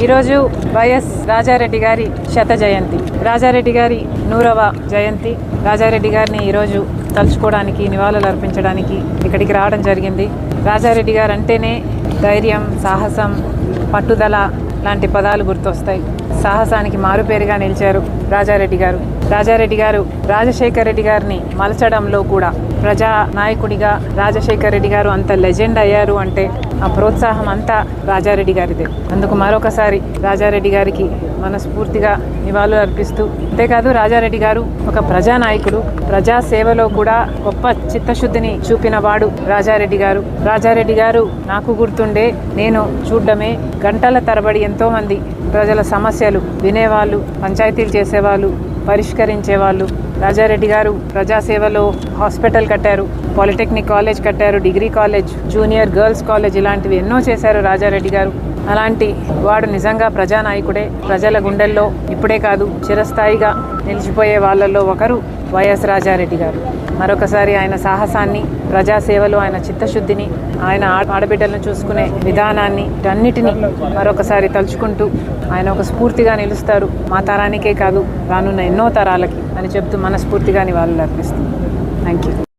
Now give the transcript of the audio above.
ఈరోజు వైఎస్ రాజారెడ్డి గారి శత జయంతి, రాజారెడ్డి గారి 100వ జయంతి. రాజారెడ్డి గారిని ఈరోజు తలుచుకోవడానికి, నివాళులు అర్పించడానికి ఇక్కడికి రావడం జరిగింది. రాజారెడ్డి గారు అంటేనే ధైర్యం, సాహసం, పట్టుదల లాంటి పదాలు గుర్తొస్తాయి. సాహసానికి మారుపేరుగా నిలిచారు రాజారెడ్డి గారు. రాజారెడ్డి గారు రాజశేఖర్ రెడ్డి గారిని మలచడంలో కూడా ప్రజా నాయకుడిగా రాజశేఖర్ రెడ్డి గారు అంత లెజెండ్ అయ్యారు అంటే ఆ ప్రోత్సాహం అంతా రాజారెడ్డి గారిదే. అందుకు మరొకసారి రాజారెడ్డి గారికి మనస్ఫూర్తిగా నివాళులు అర్పిస్తూ, అంతేకాదు రాజారెడ్డి గారు ఒక ప్రజానాయకుడు, ప్రజా సేవలో కూడా గొప్ప చిత్తశుద్ధిని చూపిన వాడు రాజారెడ్డి గారు. రాజారెడ్డి గారు నాకు గుర్తుండే, నేను చూడ్డమే, గంటల తరబడి ఎంతోమంది ప్రజల సమస్యలు వినేవాళ్ళు, పంచాయతీలు చేసేవాళ్ళు, పరిష్కరించేవాళ్ళు. రాజారెడ్డి గారు ప్రజాసేవలో హాస్పిటల్ కట్టారు, పాలిటెక్నిక్ కాలేజ్ కట్టారు, degree college, junior girls college, ఇలాంటివి ఎన్నో చేశారు రాజారెడ్డి గారు. అలాంటి వాడు నిజంగా ప్రజానాయకుడే. ప్రజల గుండెల్లో ఇప్పుడే కాదు చిరస్థాయిగా నిలిచిపోయే వాళ్ళల్లో ఒకరు వైఎస్ రాజారెడ్డి గారు. మరొకసారి ఆయన సాహసాన్ని, ప్రజాసేవలో ఆయన చిత్తశుద్ధిని, ఆయన ఆడబిడ్డలను చూసుకునే విధానాన్ని, అన్నిటినీ మరొకసారి తలుచుకుంటూ ఆయన ఒక స్ఫూర్తిగా నిలుస్తారు. మా తరానికే కాదు, రానున్న ఎన్నో తరాలకి అని చెప్తూ మనస్ఫూర్తిగా నివాళులు అర్పిస్తుంది. Thank you.